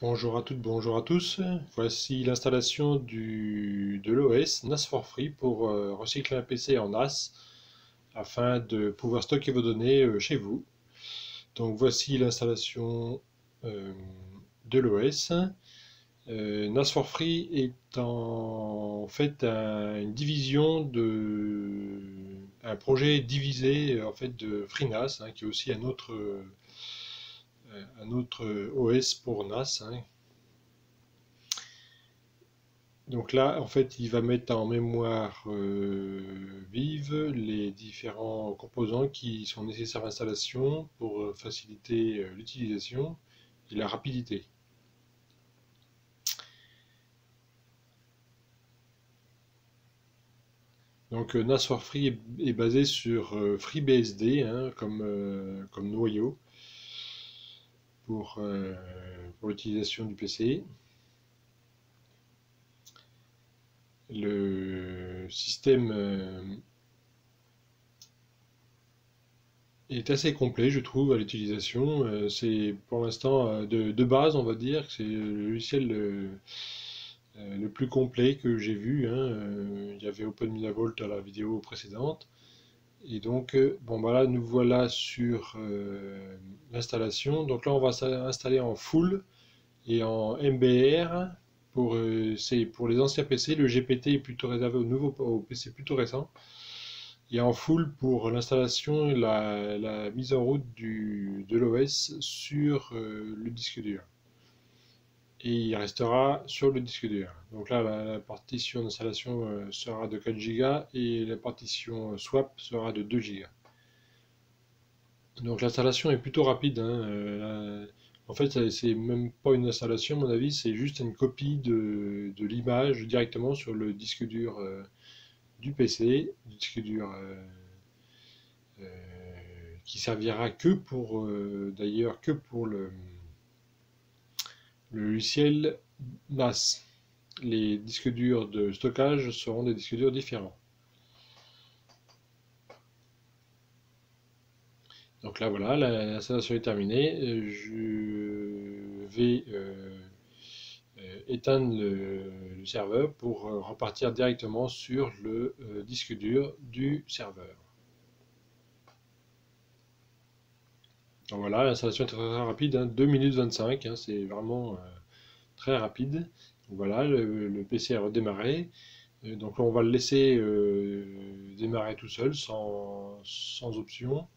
Bonjour à toutes, bonjour à tous. Voici l'installation de l'OS NAS for Free pour recycler un PC en NAS afin de pouvoir stocker vos données chez vous. Donc voici l'installation euh, de l'OS. NAS for Free est en fait une division un projet divisé en fait de FreeNAS, qui est aussi un autre OS pour NAS, hein. Donc là, en fait, il va mettre en mémoire vive les différents composants qui sont nécessaires à l'installation pour faciliter l'utilisation et la rapidité. Donc NAS for Free est basé sur FreeBSD, hein, comme noyau pour, euh, pour l'utilisation du PC. Le système est assez complet, je trouve, à l'utilisation. C'est pour l'instant de base, on va dire, que c'est le logiciel le plus complet que j'ai vu, hein. Il y avait OpenMinavolt à la vidéo précédente. Et donc, bon, bah là, nous voilà sur l'installation. Donc là, on va s'installer en full et en MBR. C'est pour les anciens PC, le GPT est plutôt réservé aux PC plutôt récents. Et en full pour l'installation et la mise en route de l'OS sur le disque dur. Et il restera sur le disque dur. Donc là, la partition d'installation sera de 4 Go et la partition swap sera de 2 Go. Donc l'installation est plutôt rapide, hein. En fait, c'est même pas une installation, à mon avis, c'est juste une copie de l'image directement sur le disque dur du PC, du disque dur qui servira que pour d'ailleurs que pour le logiciel NAS. Les disques durs de stockage seront des disques durs différents. Donc là voilà, l'installation est terminée. Je vais éteindre le serveur pour repartir directement sur le disque dur du serveur. Donc voilà, l'installation est très, très rapide, hein, 2 minutes 25, hein, c'est vraiment très rapide. Donc voilà, le PC a redémarré. Donc là, on va le laisser démarrer tout seul, sans option.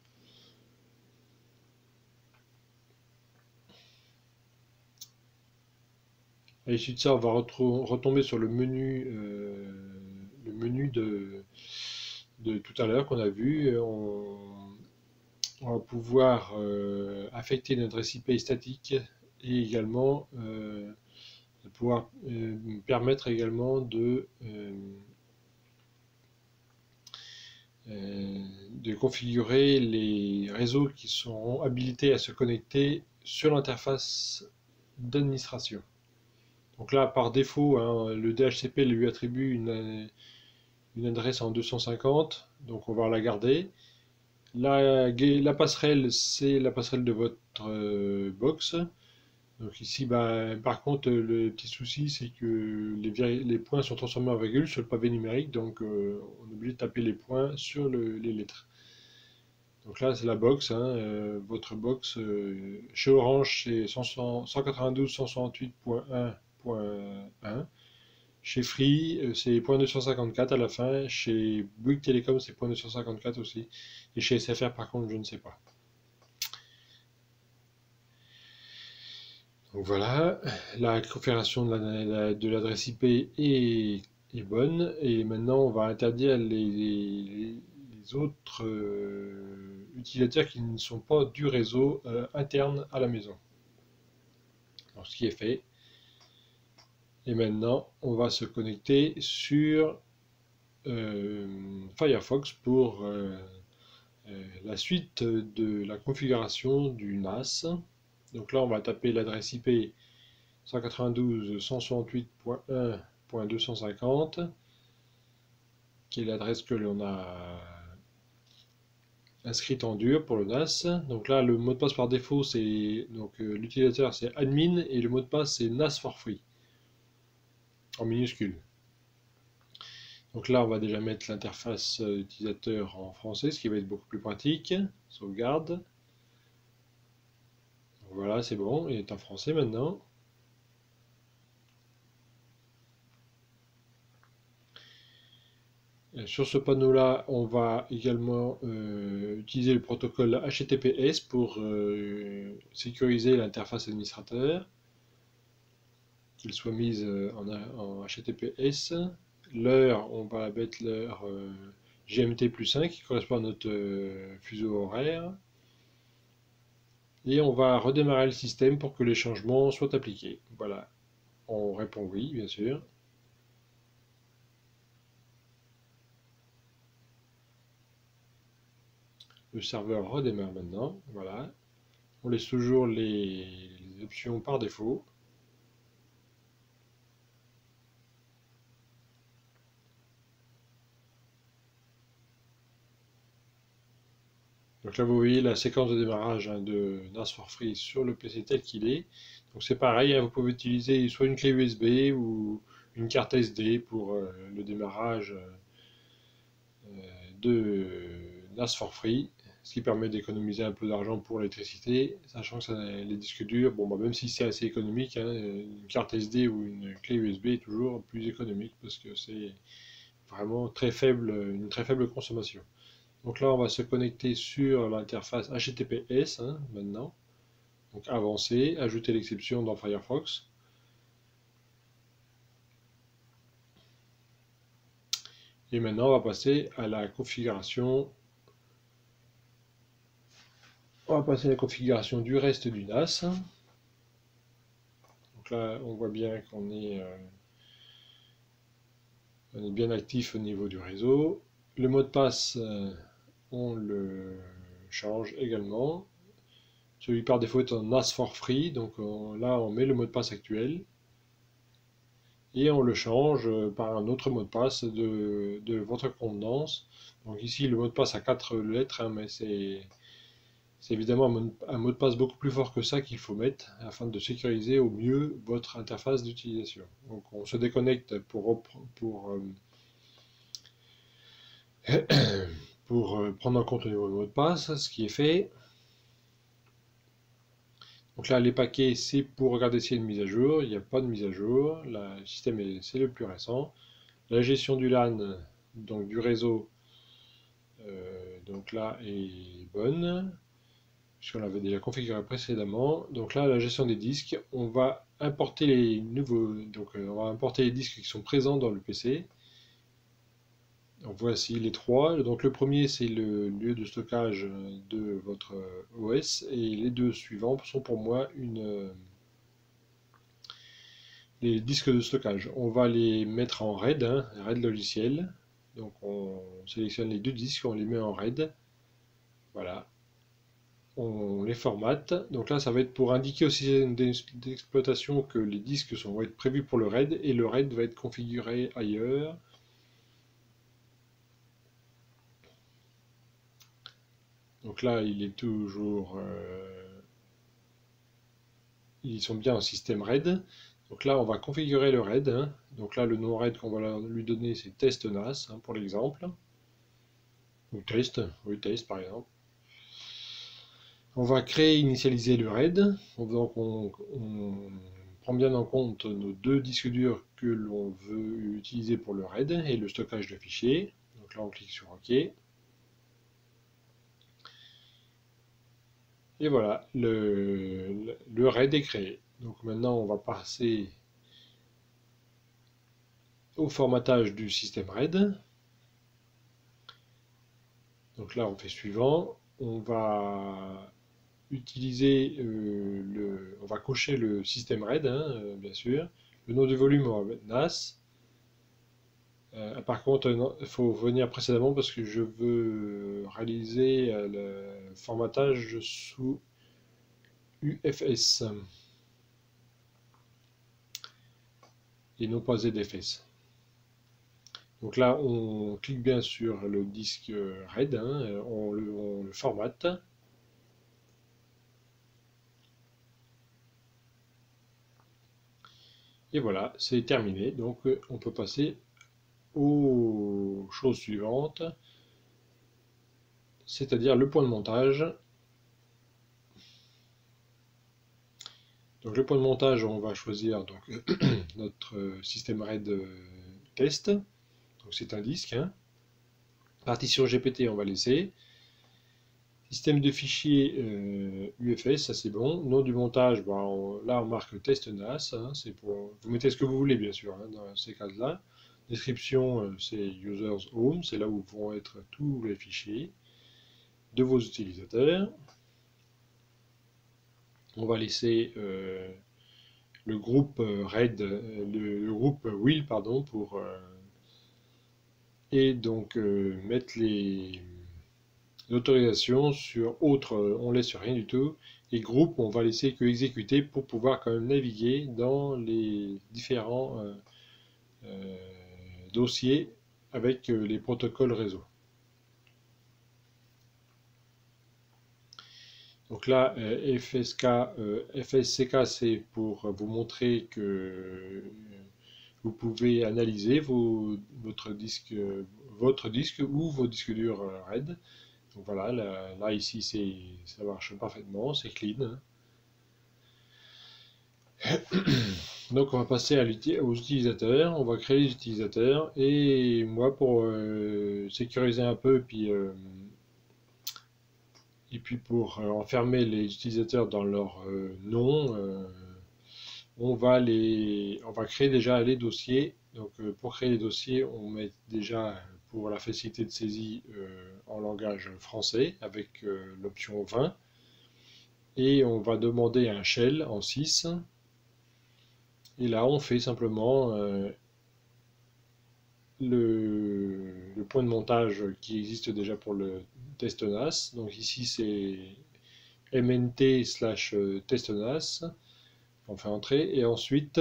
À l'issue de ça, on va retomber sur le menu de tout à l'heure qu'on a vu. On va pouvoir affecter une adresse IP statique et également pouvoir permettre également de configurer les réseaux qui seront habilités à se connecter sur l'interface d'administration. Donc là, par défaut, hein, le DHCP lui attribue une adresse en 250, donc on va la garder. La passerelle, c'est la passerelle de votre box. Donc ici, bah, par contre, le petit souci, c'est que les points sont transformés en virgule sur le pavé numérique, donc on est obligé de taper les points sur les lettres. Donc là, c'est la box, hein, votre box. Chez Orange, c'est 192.168.1.1. Chez Free, c'est .254 à la fin. Chez Bouygues Telecom, c'est .254 aussi. Et chez SFR, par contre, je ne sais pas. Donc voilà, la configuration de l'adresse IP est bonne. Et maintenant, on va interdire les autres utilisateurs qui ne sont pas du réseau interne à la maison. Donc, ce qui est fait. Et maintenant, on va se connecter sur Firefox pour la suite de la configuration du NAS. Donc là, on va taper l'adresse IP 192.168.1.250, qui est l'adresse que l'on a inscrite en dur pour le NAS. Donc là, le mot de passe par défaut, c'est donc l'utilisateur, c'est admin et le mot de passe, c'est NAS for free en minuscule. Donc là, on va déjà mettre l'interface utilisateur en français, ce qui va être beaucoup plus pratique. Sauvegarde. Donc voilà, c'est bon, il est en français maintenant. Sur ce panneau-là, on va également utiliser le protocole HTTPS pour sécuriser l'interface administrateur, qu'il soit mise en HTTPS. L'heure, on va mettre l'heure GMT plus 1 qui correspond à notre fuseau horaire. Et on va redémarrer le système pour que les changements soient appliqués. Voilà, on répond oui, bien sûr. Le serveur redémarre maintenant. Voilà. On laisse toujours les options par défaut. Donc là, vous voyez la séquence de démarrage de NAS for Free sur le PC tel qu'il est. Donc c'est pareil, vous pouvez utiliser soit une clé USB ou une carte SD pour le démarrage de NAS for Free, ce qui permet d'économiser un peu d'argent pour l'électricité, sachant que les disques durs, bon, bah, même si c'est assez économique, une carte SD ou une clé USB est toujours plus économique parce que c'est vraiment très faible, une très faible consommation. Donc là, on va se connecter sur l'interface HTTPS maintenant. Donc avancer, ajouter l'exception dans Firefox. Et maintenant, on va passer à la configuration. On va passer à la configuration du reste du NAS. Donc là, on voit bien qu'on est bien actif au niveau du réseau. Le mot de passe, on le change également. Celui par défaut est en NAS for free, donc là on met le mot de passe actuel et on le change par un autre mot de passe de votre contenance. Donc ici le mot de passe a 4 lettres, mais c'est évidemment un mot de passe beaucoup plus fort que ça qu'il faut mettre afin de sécuriser au mieux votre interface d'utilisation. Donc on se déconnecte pour prendre en compte le nouveau mot de passe, ce qui est fait. Donc là, les paquets, c'est pour regarder s'il y a une mise à jour. Il n'y a pas de mise à jour. Le système, c'est le plus récent. La gestion du LAN, donc du réseau, donc là, est bonne, puisqu'on l'avait déjà configuré précédemment. Donc là, la gestion des disques, on va importer les nouveaux, donc on va importer les disques qui sont présents dans le PC. Donc voici les trois. Donc le premier, c'est le lieu de stockage de votre OS, et les deux suivants sont pour moi les disques de stockage. On va les mettre en RAID, RAID logiciel. Donc on sélectionne les deux disques, on les met en RAID. Voilà. On les formate. Donc là, ça va être pour indiquer au système d'exploitation que les disques vont être prévus pour le RAID et le RAID va être configuré ailleurs. Donc là, il est toujours... ils sont bien en système RAID. Donc là, on va configurer le RAID. Donc là, le nom RAID qu'on va lui donner, c'est test NAS, pour l'exemple. Ou test, oui, test par exemple. On va créer et initialiser le RAID. Donc on prend bien en compte nos deux disques durs que l'on veut utiliser pour le RAID et le stockage de fichiers. Donc là, on clique sur OK. Et voilà, le RAID est créé. Donc maintenant, on va passer au formatage du système RAID. Donc là, on fait suivant. On va utiliser on va cocher le système RAID, bien sûr. Le nom de volume, on va mettre NAS. Par contre, il faut venir précédemment parce que je veux réaliser le formatage sous UFS et non pas ZFS. Donc là, on clique bien sur le disque RAID, hein, on le formate. Et voilà, c'est terminé. Donc on peut passer aux choses suivantes, c'est-à-dire le point de montage. Donc le point de montage, on va choisir donc, notre système RAID test. Donc c'est un disque, hein. Partition GPT, on va laisser. Système de fichiers UFS, ça c'est bon. Nom du montage, bon, là on marque test NAS, hein, c'est pour, vous mettez ce que vous voulez bien sûr, hein, dans ces cas-là. Description, c'est users home, c'est là où vont être tous les fichiers de vos utilisateurs. On va laisser le groupe RAID, le groupe will pardon, pour et donc mettre l'autorisation sur autre, on laisse sur rien du tout. Et groupe, on va laisser que exécuter pour pouvoir quand même naviguer dans les différents euh, dossiers avec les protocoles réseau. Donc là, FSCK, c'est pour vous montrer que vous pouvez analyser votre disque ou vos disques durs RAID. Donc voilà, là ici ça marche parfaitement, c'est clean. Donc on va passer aux utilisateurs, on va créer les utilisateurs et moi pour sécuriser un peu et puis pour enfermer les utilisateurs dans leur nom, on va créer déjà les dossiers. Donc pour créer les dossiers, on met déjà pour la facilité de saisie en langage français avec l'option 20 et on va demander un shell en 6 et là on fait simplement le point de montage qui existe déjà pour le test NAS. Donc ici c'est mnt slash test NAS. On fait entrer et ensuite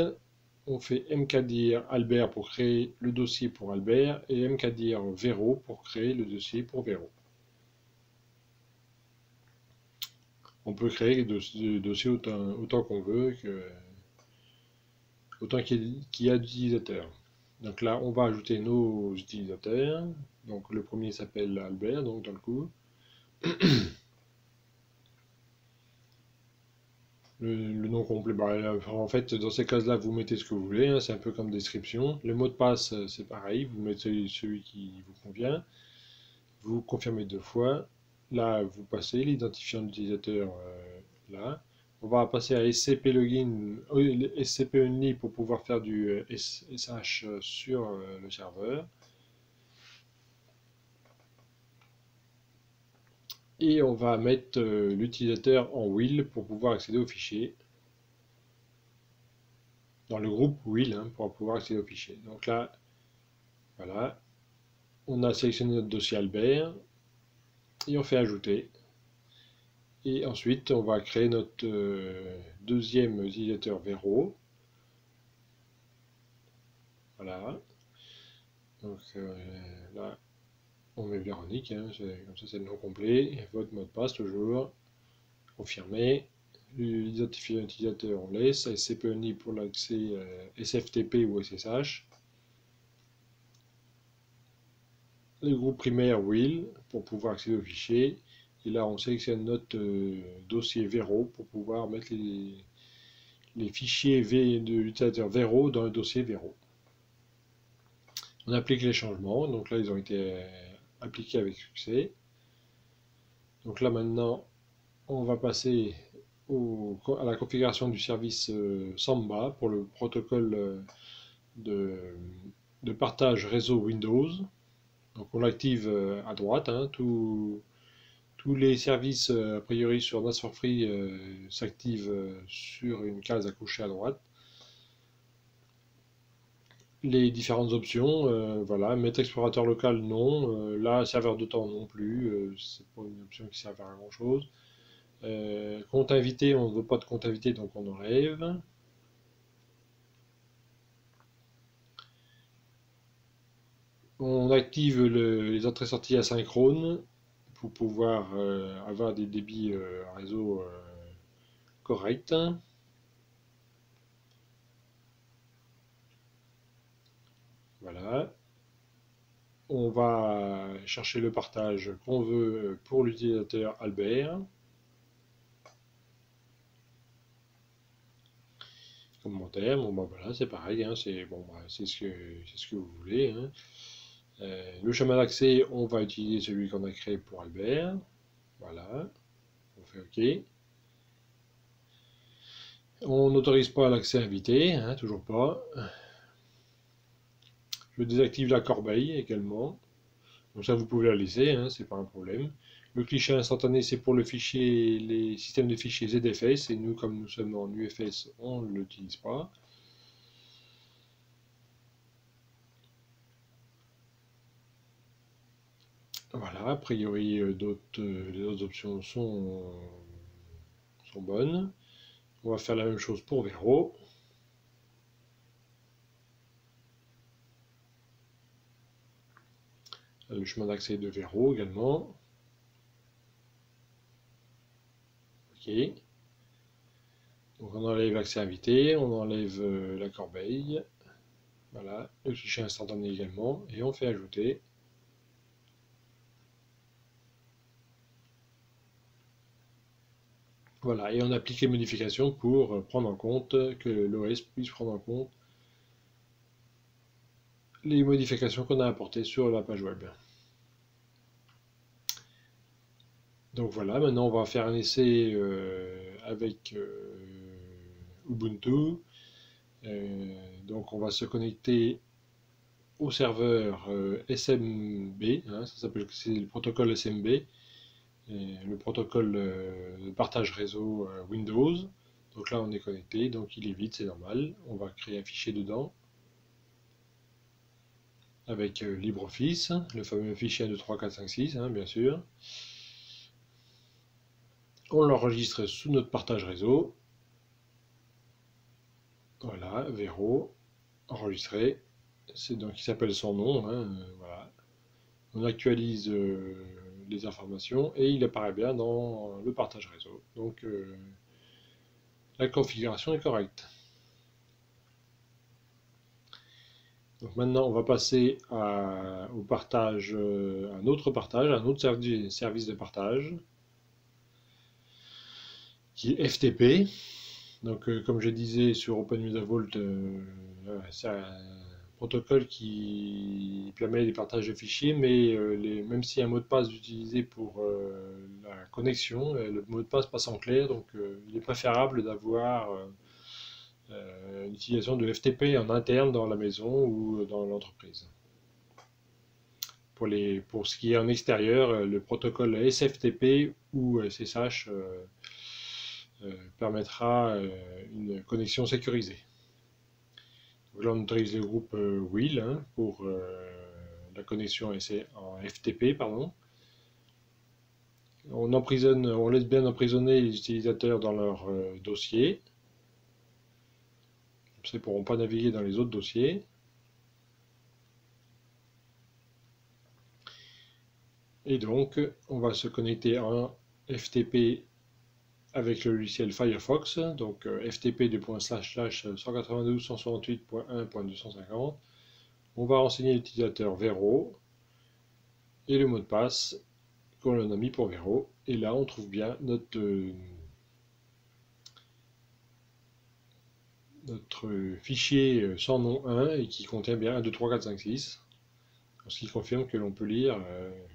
on fait mkdir Albert pour créer le dossier pour Albert et mkdir Vero pour créer le dossier pour Vero. On peut créer des dossiers autant qu'on veut, autant qu'il y a d'utilisateurs. Donc là, on va ajouter nos utilisateurs. Donc le premier s'appelle Albert, donc dans le coup. Le nom complet, en fait, dans ces cases-là, vous mettez ce que vous voulez, hein, c'est un peu comme description. Le mot de passe, c'est pareil, vous mettez celui qui vous convient. Vous confirmez 2 fois. Là, vous passez l'identifiant d'utilisateur là. On va passer à SCP Login, SCP Only pour pouvoir faire du SSH sur le serveur. Et on va mettre l'utilisateur en will pour pouvoir accéder au fichier. Dans le groupe will, hein, pour pouvoir accéder au fichier. Donc là, voilà. On a sélectionné notre dossier Albert. Et on fait ajouter. Et ensuite, on va créer notre deuxième utilisateur Vero. Voilà. Donc là, on met Véronique, hein, comme ça c'est le nom complet. Votre mot de passe toujours. Confirmé. L'identifiant utilisateur, on laisse. SCP-only pour l'accès SFTP ou SSH. Le groupe primaire will pour pouvoir accéder au fichier. Et là, on sélectionne notre dossier Vero pour pouvoir mettre les fichiers de l'utilisateur Vero dans le dossier Vero. On applique les changements, donc là ils ont été appliqués avec succès. Donc là maintenant, on va passer à la configuration du service Samba pour le protocole de partage réseau Windows. Donc on l'active à droite, hein, tous les services a priori sur NAS for Free s'activent sur une case à coucher à droite. Les différentes options, voilà, mettre explorateur local non, là serveur de temps non plus, c'est pas une option qui sert à grand chose. Compte invité, on ne veut pas de compte invité donc on enlève. On active les entrées-sorties asynchrones pour pouvoir avoir des débits réseau corrects. Voilà. On va chercher le partage qu'on veut pour l'utilisateur Albert. Commentaire, bon bah voilà, c'est pareil, hein, c'est bon, bah, c'est ce que vous voulez, hein. Le chemin d'accès, on va utiliser celui qu'on a créé pour Albert. Voilà, on fait OK. On n'autorise pas l'accès invité, hein, toujours pas. Je désactive la corbeille également. Donc ça, vous pouvez la laisser, hein, c'est pas un problème. Le cliché instantané, c'est pour le fichier, les systèmes de fichiers ZFS, et nous, comme nous sommes en UFS, on ne l'utilise pas. Voilà, a priori, les autres options sont bonnes. On va faire la même chose pour Vero. Le chemin d'accès de Vero également. OK. Donc on enlève l'accès invité, on enlève la corbeille. Voilà, le cliché instantané également. Et on fait ajouter. Voilà, et on applique les modifications pour prendre en compte, que l'OS puisse prendre en compte les modifications qu'on a apportées sur la page web. Donc voilà, maintenant on va faire un essai avec Ubuntu. Donc on va se connecter au serveur SMB, hein, c'est le protocole SMB, le protocole de partage réseau Windows. Donc là on est connecté, donc il est vide, c'est normal. On va créer un fichier dedans avec LibreOffice, le fameux fichier 1, 2, 3, 4, 5, 6, hein, bien sûr. On l'enregistre sous notre partage réseau. Voilà, Vero, enregistré. C'est donc il s'appelle son nom, hein, voilà. On actualise les informations et il apparaît bien dans le partage réseau. Donc la configuration est correcte. Donc maintenant on va passer au partage, un autre service de partage qui est FTP. Donc comme je disais sur OpenMutAvault, c'est un protocole qui permet les partages de fichiers, mais même si un mot de passe est utilisé pour la connexion, le mot de passe passe en clair, donc il est préférable d'avoir l'utilisation de FTP en interne dans la maison ou dans l'entreprise. Pour ce qui est en extérieur, le protocole SFTP ou SSH permettra une connexion sécurisée. Donc là, on autorise le groupe WIL, hein, pour la connexion en FTP, pardon. On laisse bien emprisonner les utilisateurs dans leur dossier. Ils ne pourront pas naviguer dans les autres dossiers. Et donc, on va se connecter en FTP avec le logiciel Firefox, donc ftp://192.168.1.250. On va renseigner l'utilisateur Vero et le mot de passe qu'on a mis pour Vero. Et là, on trouve bien notre fichier sans nom 1 et qui contient bien 1, 2, 3, 4, 5, 6. Ce qui confirme que l'on peut lire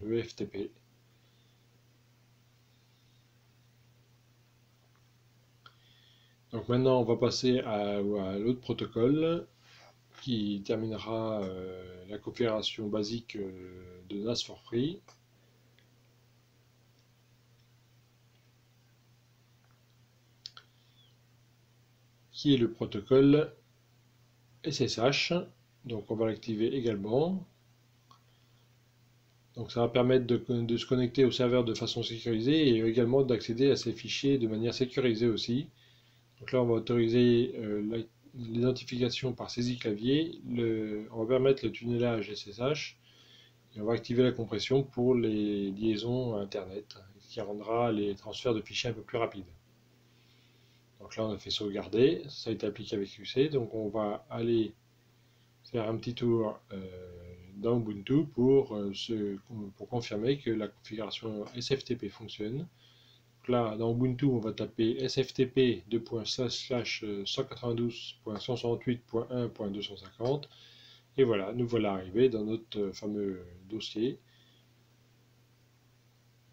le FTP. Donc maintenant, on va passer à l'autre protocole qui terminera la configuration basique de NAS for Free. Qui est le protocole SSH. Donc on va l'activer également. Donc ça va permettre de se connecter au serveur de façon sécurisée et également d'accéder à ces fichiers de manière sécurisée aussi. Donc là on va autoriser l'identification par saisie clavier, on va permettre le tunnelage SSH, Et on va activer la compression pour les liaisons Internet, ce qui rendra les transferts de fichiers un peu plus rapides. Donc là, on a fait sauvegarder, ça a été appliqué avec succès. Donc on va aller faire un petit tour dans Ubuntu pour confirmer que la configuration SFTP fonctionne. Donc là, dans Ubuntu, on va taper sftp://192.168.1.250 et voilà, nous voilà arrivés dans notre fameux dossier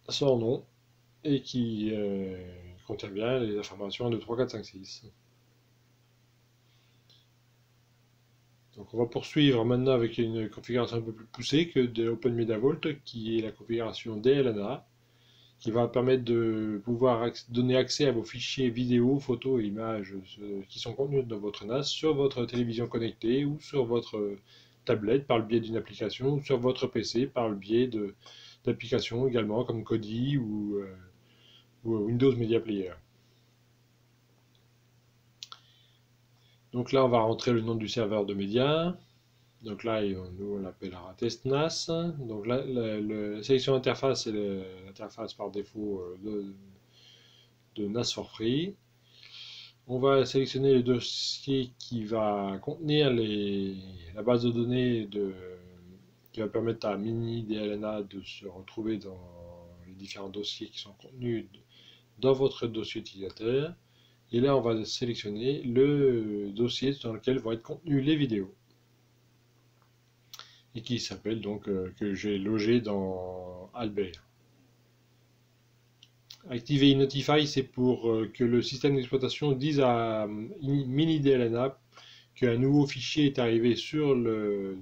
sans nom et qui contient bien les informations 1, 2, 3, 4, 5, 6. Donc on va poursuivre maintenant avec une configuration un peu plus poussée que de OpenMediaVault, qui est la configuration DLNA, qui va permettre de pouvoir donner accès à vos fichiers vidéo, photos et images qui sont contenus dans votre NAS sur votre télévision connectée ou sur votre tablette par le biais d'une application ou sur votre PC par le biais d'applications également comme Kodi ou Windows Media Player. Donc là, on va rentrer le nom du serveur de médias. Donc là, nous, on l'appellera test NAS. Donc là, la sélection d'interface, c'est l'interface par défaut de NAS for Free. On va sélectionner le dossier qui va contenir la base de données qui va permettre à Mini DLNA de se retrouver dans les différents dossiers qui sont contenus dans votre dossier utilisateur. Et là, on va sélectionner le dossier dans lequel vont être contenues les vidéos. Et qui s'appelle donc, que j'ai logé dans Albert. Activer Notify, c'est pour que le système d'exploitation dise à MiniDLNA qu'un nouveau fichier est arrivé sur le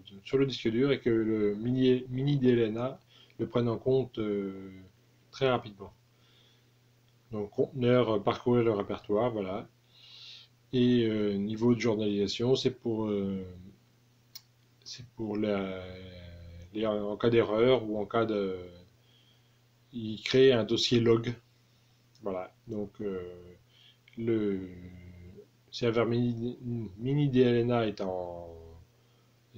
disque dur et que le MiniDLNA le prenne en compte très rapidement. Donc conteneur, parcourir le répertoire, voilà. Et niveau de journalisation, c'est pour en cas d'erreur ou en cas de... Il crée un dossier log. Voilà, donc le serveur mini DLNA est en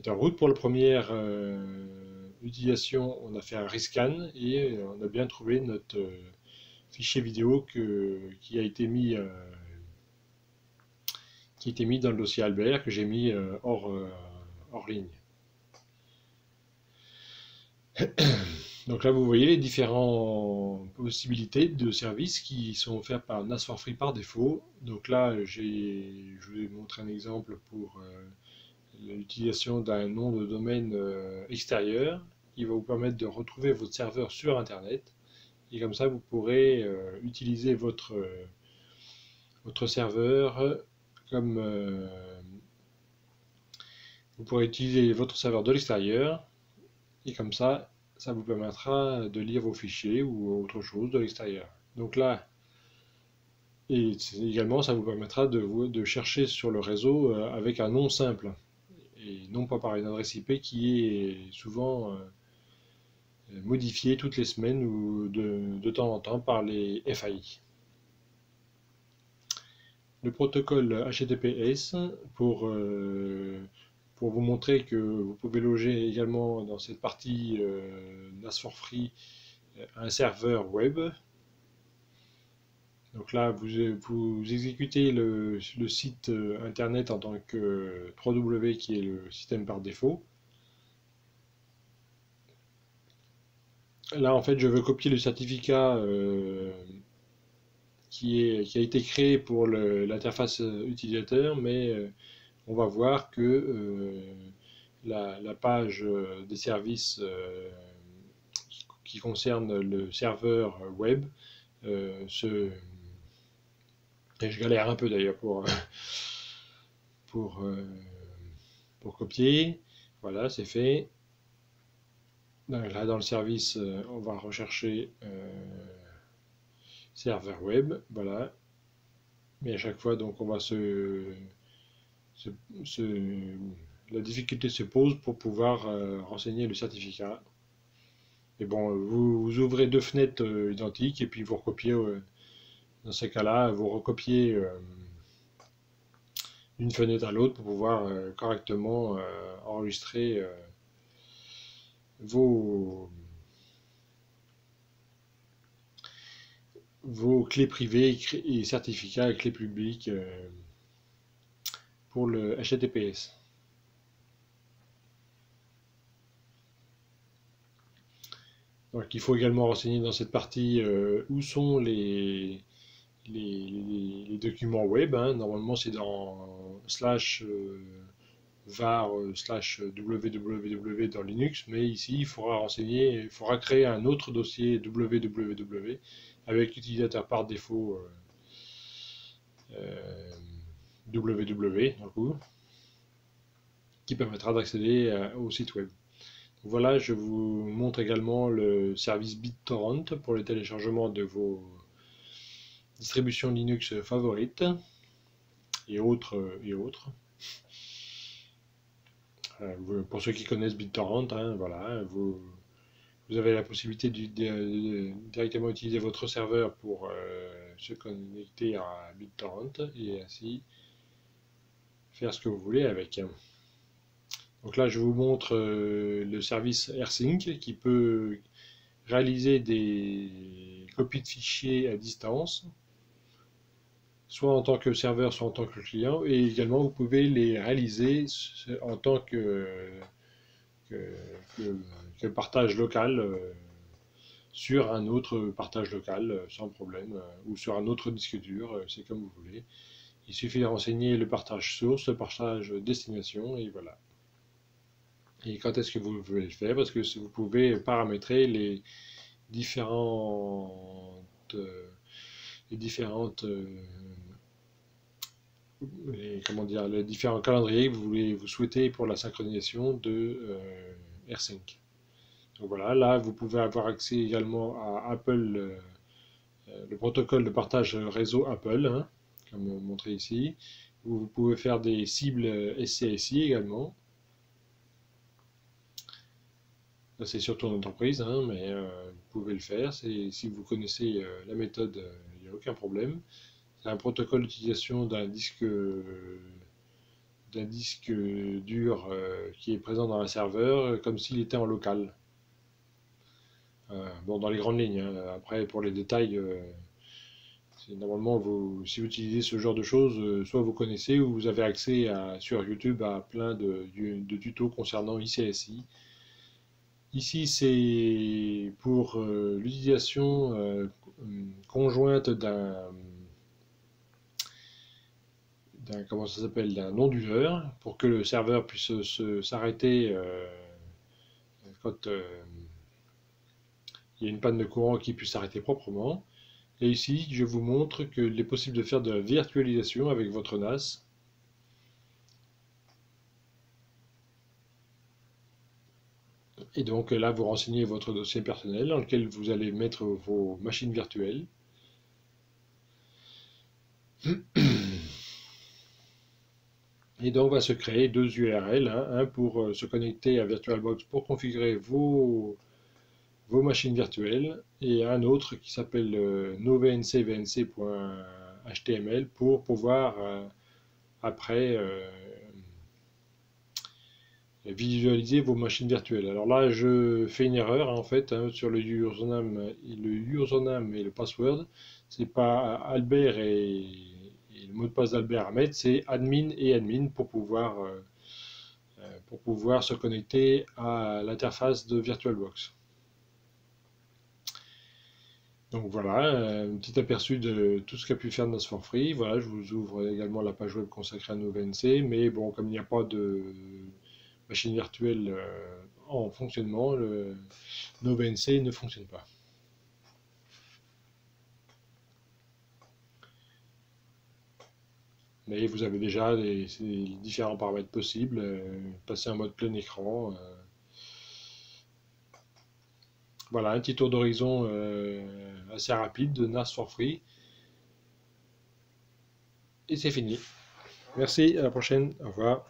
route pour la première utilisation. On a fait un rescan et on a bien trouvé notre fichier vidéo qui a été mis dans le dossier Albert que j'ai mis hors ligne. Donc là, vous voyez les différentes possibilités de services qui sont offerts par NAS for Free par défaut. Donc là, je vous ai montré un exemple pour l'utilisation d'un nom de domaine extérieur qui va vous permettre de retrouver votre serveur sur Internet. Et comme ça, vous pourrez utiliser votre serveur comme... vous pourrez utiliser votre serveur de l'extérieur. Et comme ça vous permettra de lire vos fichiers ou autre chose de l'extérieur. Donc là, et également, ça vous permettra de chercher sur le réseau avec un nom simple, et non pas par une adresse IP qui est souvent modifiée toutes les semaines ou de temps en temps par les FAI. Le protocole HTTPS pour vous montrer que vous pouvez loger également dans cette partie NAS for Free un serveur web. Donc là, vous exécutez le site internet en tant que www qui est le système par défaut. Là, en fait, je veux copier le certificat qui a été créé pour l'interface utilisateur, mais on va voir que la page des services qui concerne le serveur web et je galère un peu d'ailleurs pour copier. Voilà, c'est fait. Là, dans le service, on va rechercher serveur web. Voilà. Mais à chaque fois, donc, on va la difficulté se pose pour pouvoir renseigner le certificat. Et bon, vous ouvrez deux fenêtres identiques et puis vous recopiez, dans ces cas-là, vous recopiez d'une fenêtre à l'autre pour pouvoir correctement enregistrer vos, vos clés privées et certificats et clés publiques pour le HTTPS. Donc il faut également renseigner dans cette partie où sont les documents web, hein. Normalement c'est dans slash var slash www dans Linux, mais ici il faudra renseigner, il faudra créer un autre dossier www avec l'utilisateur par défaut www dans le coup, qui permettra d'accéder au site web. Voilà, je vous montre également le service BitTorrent pour le téléchargement de vos distributions Linux favorites et autres. Pour ceux qui connaissent BitTorrent, hein, voilà, vous avez la possibilité de directement utiliser votre serveur pour se connecter à BitTorrent et ainsi faire ce que vous voulez avec. Donc là, je vous montre le service AirSync qui peut réaliser des copies de fichiers à distance, soit en tant que serveur, soit en tant que client, et également vous pouvez les réaliser en tant que partage local sur un autre partage local sans problème, ou sur un autre disque dur, c'est comme vous voulez. Il suffit de renseigner le partage source, le partage destination, et voilà. Et quand est-ce que vous pouvez le faire? Parce que vous pouvez paramétrer différentes, les différentes comment dire, les différents calendriers que vous souhaitez pour la synchronisation de AirSync. Donc voilà, là vous pouvez avoir accès également à Apple, le protocole de partage réseau Apple, hein, comme montré ici. Vous pouvez faire des cibles SCSI également. C'est surtout en entreprise, hein, mais vous pouvez le faire. Si vous connaissez la méthode, il n'y a aucun problème. C'est un protocole d'utilisation d'un disque dur qui est présent dans un serveur, comme s'il était en local. Bon, dans les grandes lignes, hein. Après, pour les détails, normalement, si vous utilisez ce genre de choses, soit vous connaissez ou vous avez accès sur YouTube à plein de tutos concernant ICSI. Ici, c'est pour l'utilisation conjointe comment ça s'appelle, d'un onduleur pour que le serveur puisse s'arrêter quand il y a une panne de courant qui puisse s'arrêter proprement. Et ici, je vous montre qu'il est possible de faire de la virtualisation avec votre NAS. Et donc là, vous renseignez votre dossier personnel dans lequel vous allez mettre vos machines virtuelles. Et donc va se créer deux URL, hein, un pour se connecter à VirtualBox pour configurer vos machines virtuelles, et un autre qui s'appelle novncvnc.html pour pouvoir après visualiser vos machines virtuelles. Alors là, je fais une erreur en fait, hein, sur le username et le password. C'est pas Albert et le mot de passe d'Albert à mettre, c'est admin et admin pour pouvoir se connecter à l'interface de VirtualBox. Donc voilà, un petit aperçu de tout ce qu'a pu faire NAS for Free. Voilà, je vous ouvre également la page web consacrée à NoVNC, mais bon, comme il n'y a pas de machine virtuelle en fonctionnement, le NoVNC ne fonctionne pas. Mais vous avez déjà les différents paramètres possibles, passer en mode plein écran. Voilà, un petit tour d'horizon assez rapide de NAS for Free. Et c'est fini. Merci, à la prochaine. Au revoir.